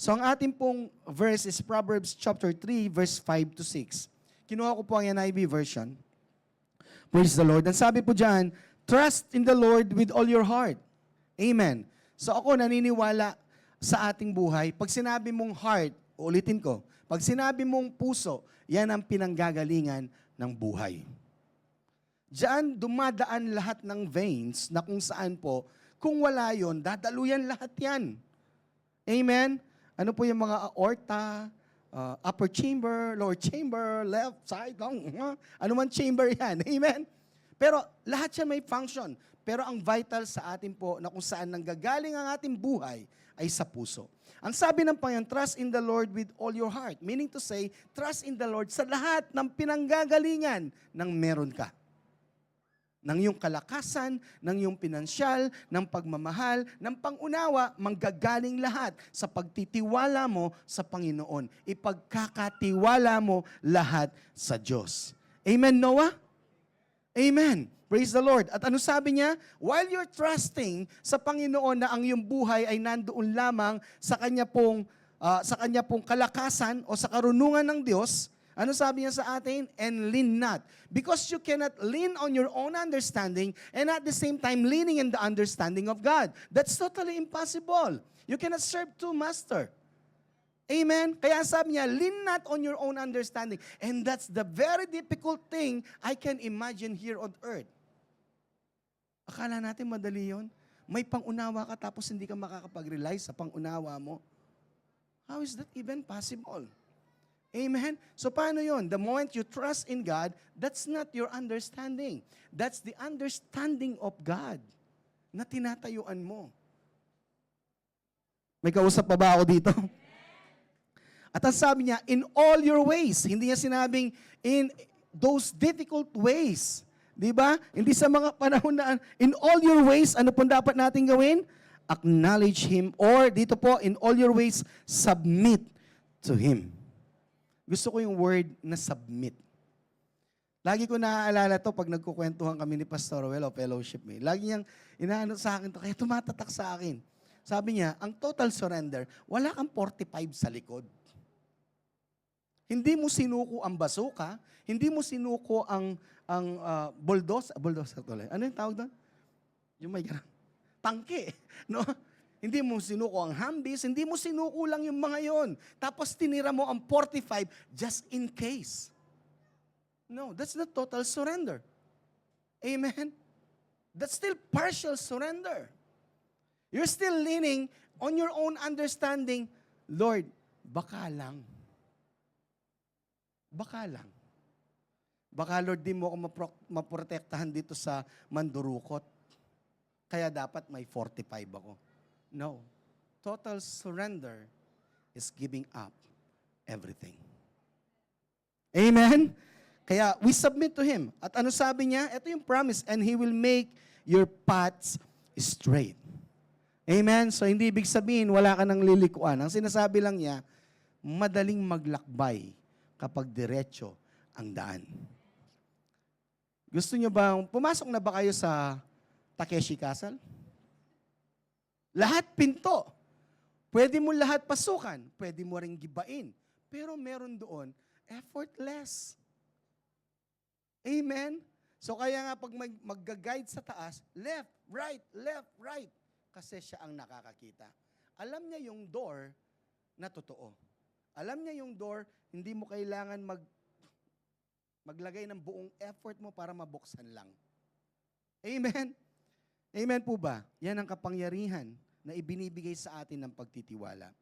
So ang ating pong verse is Proverbs chapter 3, verse 5 to 6. Kinuha ko po ang NIV version. Praise the Lord. And sabi po dyan, trust in the Lord with all your heart. Amen. So ako naniniwala sa ating buhay, pag sinabi mong heart, ulitin ko, pag sinabi mong puso, yan ang pinanggagalingan ng buhay. Diyan dumadaan lahat ng veins na kung saan po, kung wala yon, dadaluyan lahat yan. Amen? Ano po yung mga aorta, upper chamber, lower chamber, left, side, ano man chamber yan. Amen? Pero lahat yan may function. Pero ang vital sa atin po na kung saan nanggagaling ang ating buhay ay sa puso. Ang sabi ng Panginoon, trust in the Lord with all your heart. Meaning to say, trust in the Lord sa lahat ng pinanggagalingan ng meron ka. Ng iyong kalakasan, ng iyong pinansyal, ng pagmamahal, ng pangunawa, manggagaling lahat sa pagtitiwala mo sa Panginoon. Ipagkakatiwala mo lahat sa Diyos. Amen, Noah? Amen. Praise the Lord. At ano sabi niya? While you're trusting sa Panginoon na ang iyong buhay ay nandoon lamang sa kanya pong kalakasan o sa karunungan ng Diyos, ano sabi niya sa atin? And lean not. Because you cannot lean on your own understanding and at the same time leaning in the understanding of God. That's totally impossible. You cannot serve two masters. Amen? Kaya sabi niya, lean not on your own understanding. And that's the very difficult thing I can imagine here on earth. Akala natin madali yun. May pangunawa ka tapos hindi ka makakapag-rely sa pangunawa mo. How is that even possible? Amen? So paano yun? The moment you trust in God, that's not your understanding. That's the understanding of God na tinatayuan mo. May kausap pa ba ako dito? At ang sabi niya, in all your ways. Hindi niya sinabing, in those difficult ways. Di ba? Hindi sa mga panahon na, in all your ways, ano pong dapat natin gawin? Acknowledge Him. Or dito po, in all your ways, submit to Him. Gusto ko yung word na submit. Lagi ko naaalala to pag nagkukwentuhan kami ni Pastor Well o fellowship me. Lagi niyang inaano sa akin to, kaya tumatatak sa akin. Sabi niya, ang total surrender, wala kang 45 sa likod. Hindi mo sinuko ang basuka, hindi mo sinuko ang bulldozer tuloy. Ano yung tawag doon? Yung may tangke, no? Hindi mo sinuko ang hambis, hindi mo sinuko lang yung mga yon. Tapos tinira mo ang 45 just in case. No, that's not total surrender. Amen? That's still partial surrender. You're still leaning on your own understanding, Lord, baka lang. Baka lang. Baka, Lord, di mo ako maprotektahan dito sa mandurukot. Kaya dapat may 45 ako. No. Total surrender is giving up everything. Amen? Kaya we submit to Him. At ano sabi niya? Ito yung promise, and He will make your paths straight. Amen? So hindi ibig sabihin, wala ka nang lilikuan. Ang sinasabi lang niya, madaling maglakbay kapag diretso ang daan. Gusto niyo bang, pumasok na ba kayo sa Takeshi Castle? Lahat pinto. Pwede mo lahat pasukan. Pwede mo ring gibain. Pero meron doon, effortless. Amen? So kaya nga pag mag-guide sa taas, left, right. Kasi siya ang nakakakita. Alam niya yung door na totoo. Alam niya yung door, hindi mo kailangan maglagay ng buong effort mo para mabuksan lang. Amen? Amen po ba? Yan ang kapangyarihan na ibinibigay sa atin ng pagtitiwala.